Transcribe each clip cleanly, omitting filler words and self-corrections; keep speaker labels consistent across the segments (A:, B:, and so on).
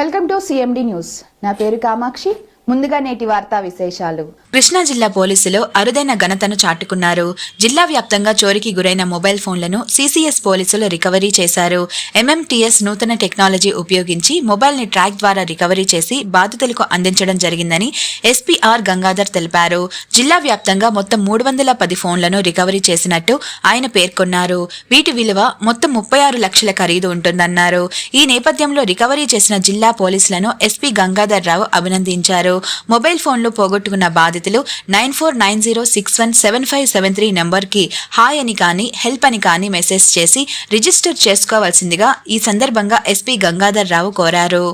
A: Welcome to CMD news. నా పేరు కామాక్షి. ముందుగా నేటి వార్తా విశేషాలు.
B: కృష్ణా జిల్లా పోలీసులు అరుదైన ఘనతను చాటుకున్నారు. జిల్లా వ్యాప్తంగా చోరీకి గురైన మొబైల్ ఫోన్లను సిసిఎస్ పోలీసులు రికవరీ చేశారు. ఎంఎంటీఎస్ నూతన టెక్నాలజీ ఉపయోగించి మొబైల్ ని ట్రాక్ ద్వారా రికవరీ చేసి బాధితులకు అందించడం జరిగిందని ఎస్పీ ఆర్ గంగాధర్ తెలిపారు. జిల్లా వ్యాప్తంగా మొత్తం 310 ఫోన్లను రికవరీ చేసినట్టు ఆయన పేర్కొన్నారు. వీటి విలువ మొత్తం 36 లక్షల ఖరీదు ఉంటుందన్నారు. ఈ నేపథ్యంలో రికవరీ చేసిన జిల్లా పోలీసులను ఎస్పీ గంగాధర్ రావు అభినందించారు. మొబైల్ ఫోన్లు పోగొట్టుకున్న బాధితులు 9490617573 నంబర్కి హాయ్ అని కానీ హెల్ప్ అని కానీ మెసేజ్ చేసి రిజిస్టర్ చేసుకోవాల్సిందిగా ఈ సందర్భంగా ఎస్పీ గంగాధర్ రావు కోరారు.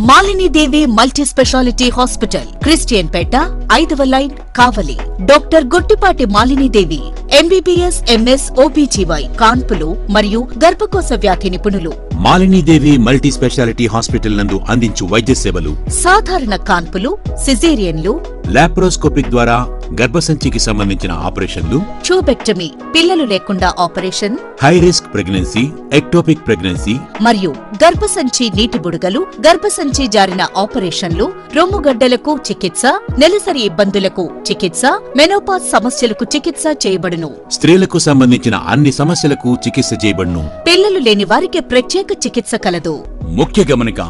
C: Malinidevi multi speciality hospital, Christian Peta, 5వ line, Kavali. Doctor Gottipati Malinidevi, MBBS, MS, OBGY, కాన్పులు మరియు గర్భకోశ వ్యాధి నిపుణులు.
D: మాలినీదేవి మల్టీ స్పెషాలిటీ హాస్పిటల్ నందు అందించు వైద్య సేవలు:
C: సాధారణ కాన్పులు, సిజేరియన్లు,
D: లాప్రోస్కోపిక్ ద్వారా గర్భసంచికి సంబంధించిన ఆపరేషన్లు,
C: ట్యూబెక్టమీ, పిల్లలు లేకుండా operation,
D: high risk pregnancy, ectopic pregnancy
C: మరియు గర్భసంచి నీటి బుడగలు, గర్భసంచి జారిన ఆపరేషన్లు, రొమ్ముగడ్డలకు చికిత్స, నెలసరి ఇబ్బందులకు చికిత్స, మెనోపాజ్ సమస్యలకు చికిత్స చేయబడును.
D: స్త్రీలకు సంబంధించిన అన్ని సమస్యలకు చికిత్స చేయబడును.
C: పిల్లలు లేని వారికి ప్రత్యేక చికిత్స కలదు.
D: ముఖ్య గమనిక: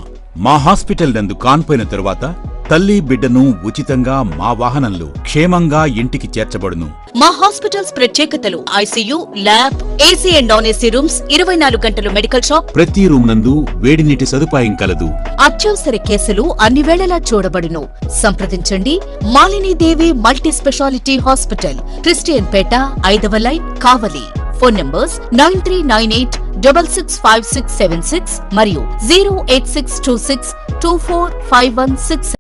D: మా హాస్పిటల్ నందు కాన్పోయిన తరువాత తల్లి బిడ్డను ఉచితంగా మా వాహనంలో క్షేమంగా ఇంటికి చేర్చబడును.
C: మా హాస్పిటల్స్ ప్రత్యేకతలు: ICU, lab, AC and non AC rooms, 24 గంటలు మెడికల్ షాప్,
D: ప్రతి రూమ్ నందు వేడి నీటి సదుపాయం కలదు.
C: అత్యవసర కేసులు అన్ని వేళలా చూడబడును. సంప్రదించండి. Malinidevi multi speciality hospital, Christian Peta, 5వ లైన్, కావలి. ఫోన్ నంబర్స్ 9398665676 మరియు 08626245166.